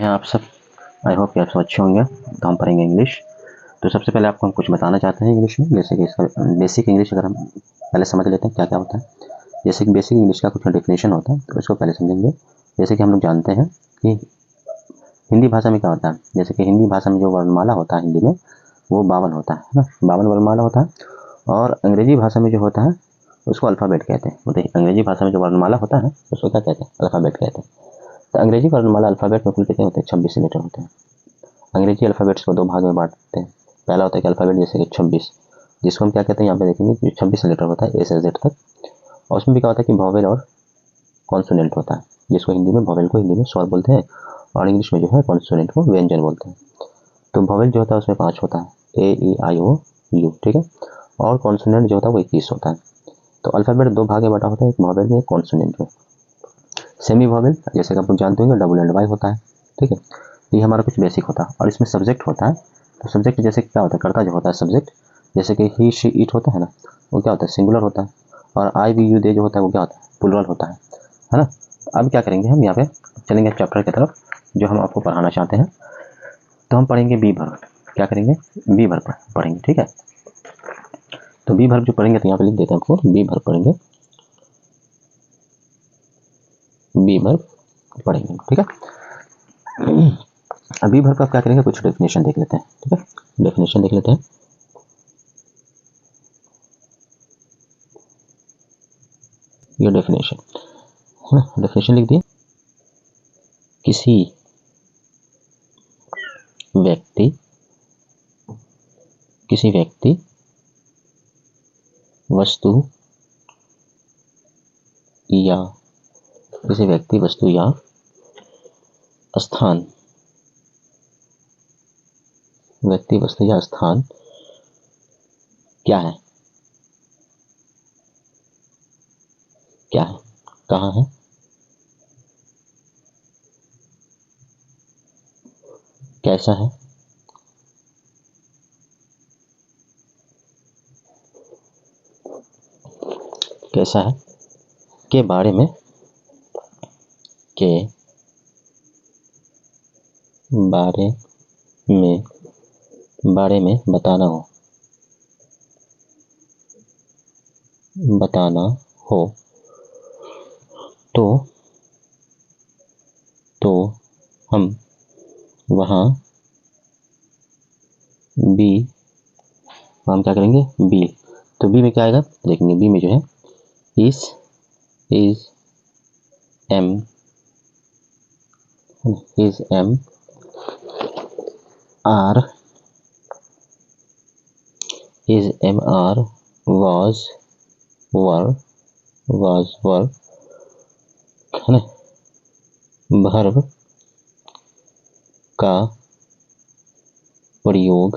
हैं आप सब। आई होप कि आप सब अच्छे होंगे। तो हम पढ़ेंगे इंग्लिश। तो सबसे पहले आपको हम कुछ बताना चाहते हैं इंग्लिश में, जैसे कि इसका बेसिक इंग्लिश अगर हम पहले समझ लेते हैं क्या क्या होता है। जैसे कि बेसिक इंग्लिश का कुछ डेफिनेशन होता है, तो इसको पहले समझेंगे। जैसे कि हम लोग जानते हैं कि हिंदी भाषा में क्या होता है। जैसे कि हिंदी भाषा में जो वर्णमाला होता है हिंदी में, वो 52 होता है ना, 52 वर्णमाला होता है। और अंग्रेजी भाषा में जो होता है उसको अल्फ़ाबेट कहते हैं। मतलब अंग्रेजी भाषा में जो वर्णमाला होता है उसको क्या कहते हैं, अल्फ़ाबेट कहते हैं। तो अंग्रेजी वर्णमाला अल्फ़ाबेट में कुल कितने होते हैं, 26 लेटर होते हैं। अंग्रेजी अल्फ़ाबेट्स को दो भाग में बांटते हैं। पहला होता है कि अल्फ़ाबेट जैसे कि 26, जिसको हम क्या कहते हैं, यहाँ पे देखेंगे कि 26 लेटर होता है ए से जेड तक। और उसमें भी क्या होता है कि वॉवेल और कॉन्सोनेंट होता है, जिसको हिंदी में वॉवेल को हिंदी में स्वर बोलते हैं और इंग्लिश में जो है कॉन्सोनेंट को व्यंजन बोलते हैं। तो वॉवेल जो होता है उसमें 5 होता है, ए ई आई ओ यू, ठीक है। और कॉन्सोनेंट जो होता है वो 21 होता है। तो अल्फ़ाबेट दो भाग में बांटा होता है, एक वॉवेल में एक कॉन्सोनेंट में। सेमी वॉवेल जैसे कि आप लोग जानते होंगे डबल एंड वाई होता है, ठीक है। ये हमारा कुछ बेसिक होता है। और इसमें सब्जेक्ट होता है। तो सब्जेक्ट जैसे क्या होता है, कर्ता जो होता है सब्जेक्ट, जैसे कि ही शी इट होता है ना, वो क्या होता है, सिंगुलर होता है। और आई वी यू दे जो होता है वो क्या होता है, प्लुरल होता है ना। अब क्या करेंगे, हम यहाँ पे चलेंगे चैप्टर की तरफ जो हम आपको पढ़ाना चाहते हैं। तो हम पढ़ेंगे बी वर्ब। क्या करेंगे, बी वर्ब पढ़ेंगे, ठीक है। तो बी वर्ब जो पढ़ेंगे, तो यहाँ पे लिख देते हैं आपको, बी वर्ब पढ़ेंगे, बी वर्ब पढ़ेंगे, ठीक है। अभी भर का क्या करेंगे, कुछ डेफिनेशन देख लेते हैं, ठीक है। डेफिनेशन देख लेते हैं। ये डेफिनेशन है ना, डेफिनेशन लिख दिए। किसी व्यक्ति वस्तु या किसी व्यक्ति वस्तु या स्थान, व्यक्ति वस्तु या स्थान क्या है, क्या है, कहाँ है, कैसा है, कैसा है, के बारे में, के बारे में बताना हो तो हम वहाँ बी, हम क्या करेंगे, बी। तो बी में क्या आएगा, देखेंगे बी में जो है is am are, was were है ना, वर्ब का प्रयोग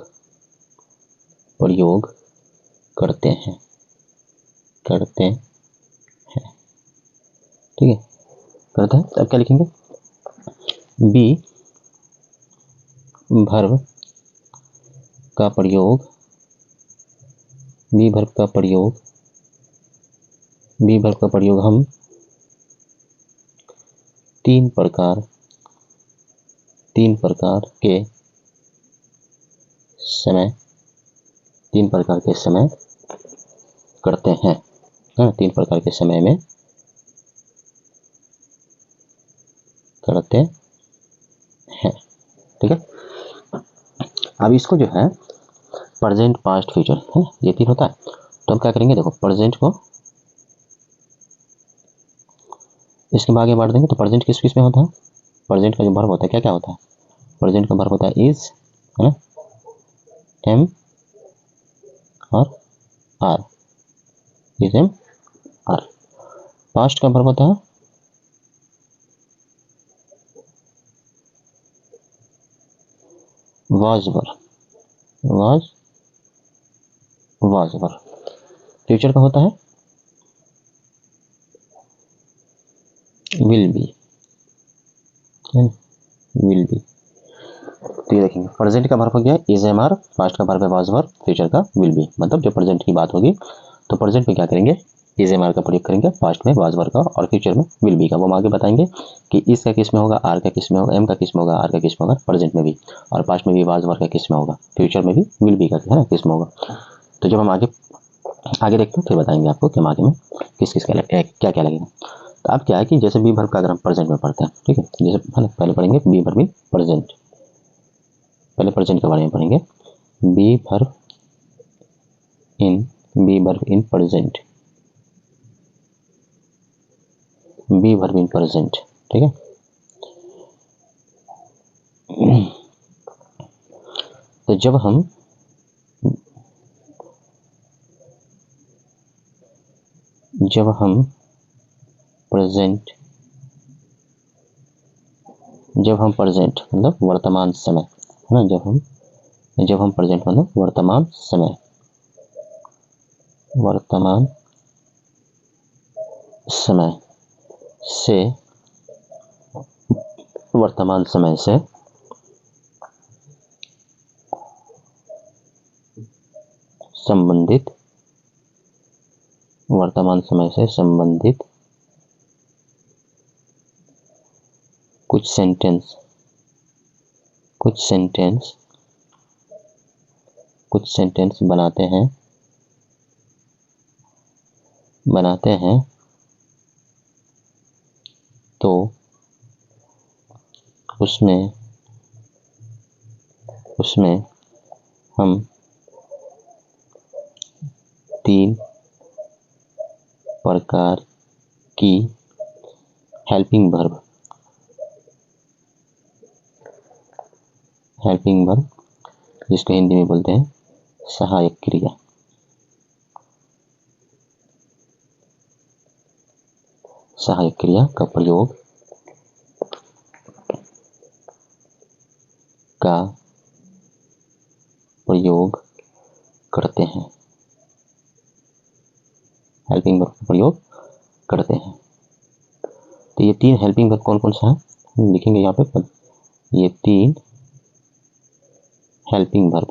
करते हैं, ठीक है, करता है। अब क्या लिखेंगे, बी वर्ब का प्रयोग, हम तीन प्रकार के समय करते हैं, हाँ, 3 प्रकार के समय में करते हैं, ठीक है। अब इसको जो है प्रेजेंट पास्ट फ्यूचर है, ये 3 होता है। तो हम क्या करेंगे, देखो प्रेजेंट को इसके आगे बांट देंगे। तो प्रेजेंट किस में होता है, प्रेजेंट का जो वर्ब होता है क्या क्या होता है, प्रेजेंट का वर्ब होता है इज, है ना, एम और are, is am are. Past का वर्ब होता है वाज वर। फ्यूचर का होता है विल बी। तो ये देखेंगे, प्रेजेंट का वर्ब हो गया इज एम आर, पास्ट का वर्ब है वाज वर, फ्यूचर का विल बी। मतलब जो प्रेजेंट की बात होगी तो प्रेजेंट में क्या करेंगे, इज एम आर का प्रयोग करेंगे, पास्ट में वाज वर का और फ्यूचर में विल बी का। वो हम आगे बताएंगे कि इस का किस में होगा, आर का किस में होगा, एम का किस में होगा, आर का किस में होगा, प्रेजेंट में भी, और पास्ट में भी वाज वर का किस में होगा, फ्यूचर में भी विल बी का है ना किस में होगा। तो जब हम आगे देखते हैं फिर बताएंगे आपको कि हम आगे में किस किस का क्या क्या लगेगा। तो अब क्या है कि जैसे बी वर्ब का अगर हम प्रेजेंट में पढ़ते हैं, ठीक है, जैसे है ना, पहले पढ़ेंगे बी वर्ब इन प्रेजेंट, पहले प्रेजेंट के बारे में पढ़ेंगे। Be verb in present, be verb in present, ठीक है। तो जब हम प्रेजेंट मतलब वर्तमान समय है ना, जब हम प्रेजेंट मतलब वर्तमान समय से संबंधित कुछ सेंटेंस बनाते हैं तो उसमें हम 3 प्रकार की हेल्पिंग वर्ब जिसको हिंदी में बोलते हैं सहायक क्रिया, का प्रयोग करते हैं, हेल्पिंग वर्ब का प्रयोग करते हैं। तो ये 3 हेल्पिंग वर्ब कौन कौन सा है लिखेंगे यहाँ पे, ये 3 हेल्पिंग वर्ब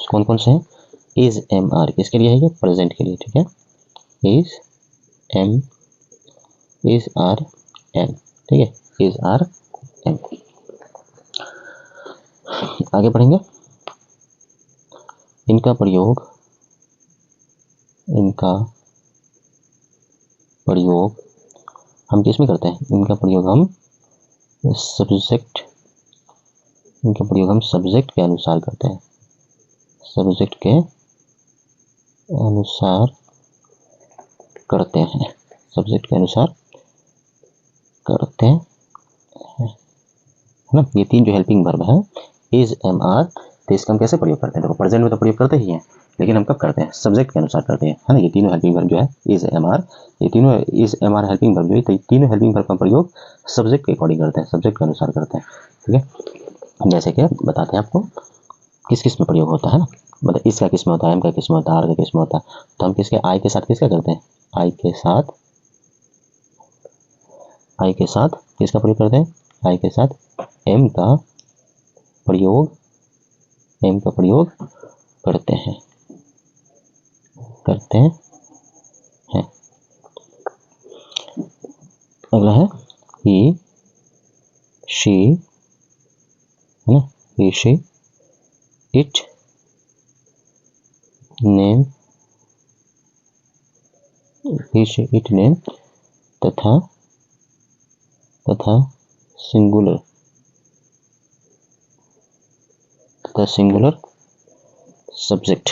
कौन कौन से हैं। इज एम आर किसके लिए है, ये प्रेजेंट के लिए, ठीक है, इज आर एम, ठीक है, इज आर एम। आगे बढ़ेंगे। इनका प्रयोग हम किस में करते हैं, इनका प्रयोग हम सब्जेक्ट के अनुसार करते हैं, सब्जेक्ट के अनुसार करते हैं, है ना। ये 3 जो हेल्पिंग वर्ब है इज एम आर, तो इसका हम कैसे प्रयोग करते हैं, देखो प्रेजेंट में तो प्रयोग करते ही हैं, लेकिन हम कब करते हैं, सब्जेक्ट के अनुसार करते हैं, है ना। ये तीनों हेल्पिंग वर्ब जो है इज एम आर, ये तीनों is am are helping verb जो है, तो तीनों हेल्पिंग वर्ब का प्रयोग सब्जेक्ट के अकॉर्डिंग करते हैं, सब्जेक्ट के अनुसार करते हैं, ठीक है। जैसे कि बताते हैं आपको किस किस में प्रयोग होता है ना, मतलब इसका किस में होता है, एम का किस में होता है, आर का किस में होता है। तो हम किसके आई के साथ किसका करते हैं, आई के साथ किसका प्रयोग करते हैं, आई के साथ एम का प्रयोग करते हैं। अगला है ही शी, है ना, ही शी इट नेम, तथा सिंगुलर सब्जेक्ट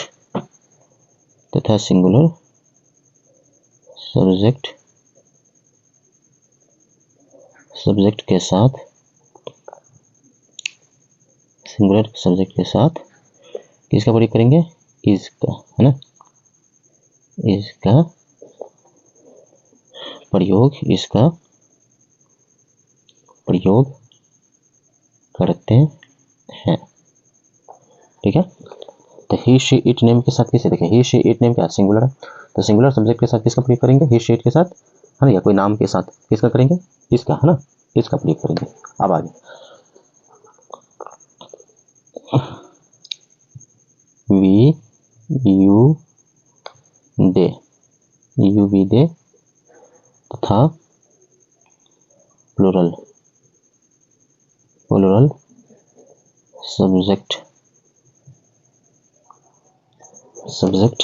के साथ, सिंगुलर सब्जेक्ट के साथ किसका प्रयोग करेंगे, इज का, है ना, इसका प्रयोग करते हैं, ठीक है। तो ही शी इट नेम के साथ किसे, देखिए ही शी इट नेम क्या सिंगुलर है, तो सिंगुलर सब्जेक्ट के साथ किसका प्रयोग करेंगे, ही शी इट के साथ, है ना, या कोई नाम के साथ किसका करेंगे, इसका, है ना, इसका प्रयोग करेंगे। अब आगे we you they, you we they तथा plural, plural subject, subject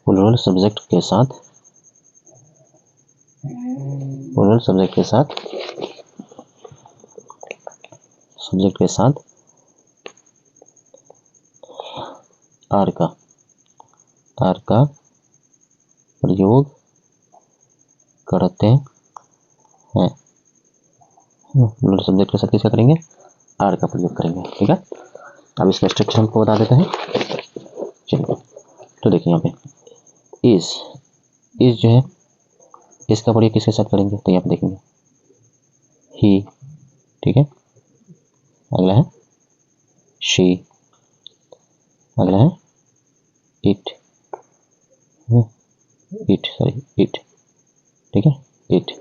plural subject के साथ, प्लूरल सब्जेक्ट के साथ, सब्जेक्ट के साथ आर का प्रयोग करते हैं। प्लूरल सब्जेक्ट के साथ किसका करेंगे? आर का प्रयोग करेंगे। ठीक है, अब इसका स्ट्रक्चर हमको बता देते हैं। चलिए, तो देखिए यहाँ पे इज जो है इसका प्रयोग किसके साथ करेंगे? तो यहाँ पे देखेंगे ही, ठीक है, अगला है शी, अगला है इट, इट, ठीक है, इट,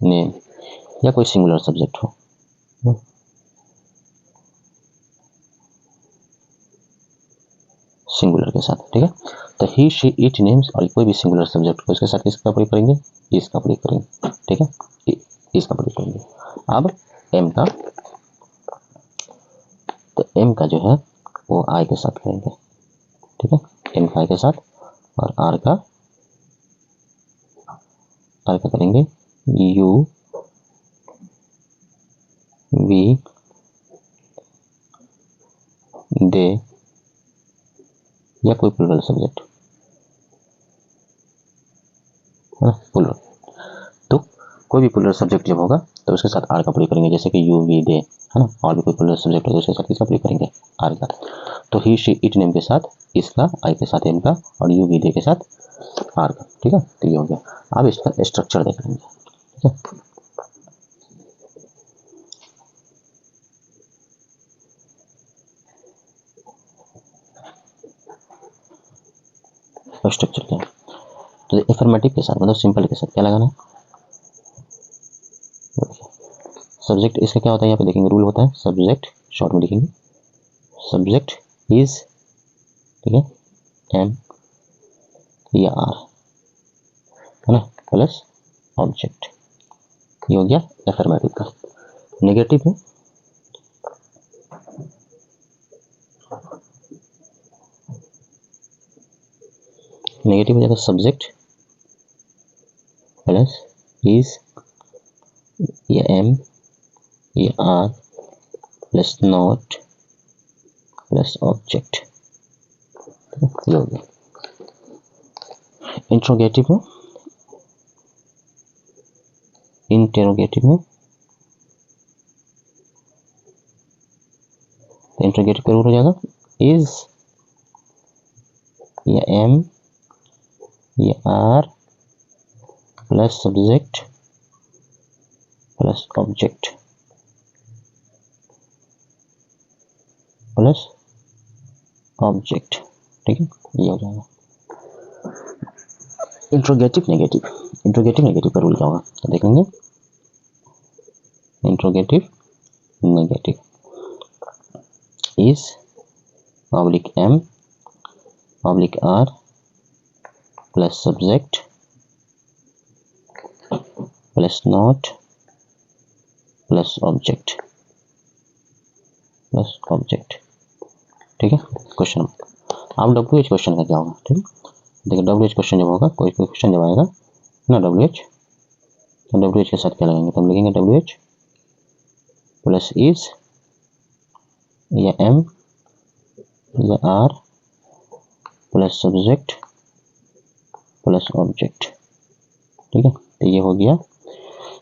नेम, या कोई सिंगुलर सब्जेक्ट हो, सिंगुलर के साथ। ठीक है, तो ही शी इट नेम्स और कोई भी सिंगुलर सब्जेक्ट को इसके साथ किसका प्रयोग करेंगे? इसका प्रयोग करेंगे। ठीक है, इसका प्रयोग करेंगे। अब एम का, तो एम का जो है वो आई के साथ करेंगे। ठीक है, एम का आई के साथ, और आर का करेंगे यू वी दे या कोई प्लूरल सब्जेक्ट है ना, प्लूरल। तो कोई भी प्लूरल सब्जेक्ट जब होगा तो उसके साथ आर का प्रयोग करेंगे, जैसे कि यू वी दे है ना, और भी कोई प्लूरल सब्जेक्ट होगा उसके साथ किसका प्रयोग करेंगे? आर का। तो ही शी इट नेम के साथ इसका, आई के साथ एम का, और यू वी दे के साथ आर का। ठीक है, तो ये हो गया। अब इसका स्ट्रक्चर देख लेंगे। ठीक है, स्ट्रक्चर क्या है? तो एफर्मेटिव के साथ मतलब सिंपल के साथ क्या लगाना है? सब्जेक्ट इसका क्या होता है? यहाँ पे देखेंगे रूल होता है, सब्जेक्ट शॉर्ट में लिखेंगे सब्जेक्ट इज, ठीक है, एम या आर है ना, प्लस ऑब्जेक्ट। ये हो गया एफर्मेटिव का। नेगेटिव में नेगेटिव हो जाएगा सब्जेक्ट प्लस इज या एम या are plus not plus object. ये हो गया। इंट्रोगेटिव में, इंटेरोगेटिव में, तो इंट्रोगेटिव का रूल हो जाएगा इज या एम या are plus subject plus object plus object. ठीक है, ये हो जाएगा। इंट्रोगेटिव नेगेटिव, इंट्रोगेटिव नेगेटिव का रूल क्या होगा? तो देखेंगे interrogative negative is oblique am oblique are plus subject plus not plus object plus object. ठीक है, क्वेश्चन। अब WH क्वेश्चन का क्या होगा? ठीक है, देखिए WH क्वेश्चन जब होगा, कोई क्वेश्चन जब आएगा ना WH, तो WH के साथ क्या लगाएंगे? तो हम लिखेंगे WH प्लस इज या एम या are plus subject plus object. ठीक है, तो ये हो गया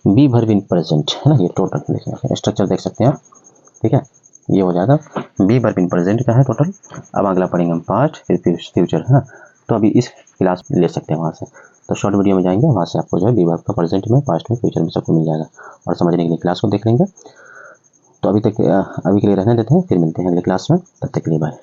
बी वर्ब इन प्रेजेंट है ना, ये टोटल देखिए स्ट्रक्चर देख सकते हैं आप। ठीक है, ये हो जाएगा बी वर्ब इन प्रेजेंट का है टोटल। अब अगला पढ़ेंगे हम पास्ट फिर फ्यूचर है ना, तो अभी इस क्लास ले सकते हैं वहाँ से, तो शॉर्ट वीडियो में जाएंगे, वहाँ से आपको जो है बी वर्ब का प्रेजेंट में, पास्ट में, फ्यूचर में सबको मिल जाएगा, और समझने के लिए क्लास को देख लेंगे। तो अभी के लिए रहने देते हैं, फिर मिलते हैं अगले क्लास में, तब तक के लिए बाय।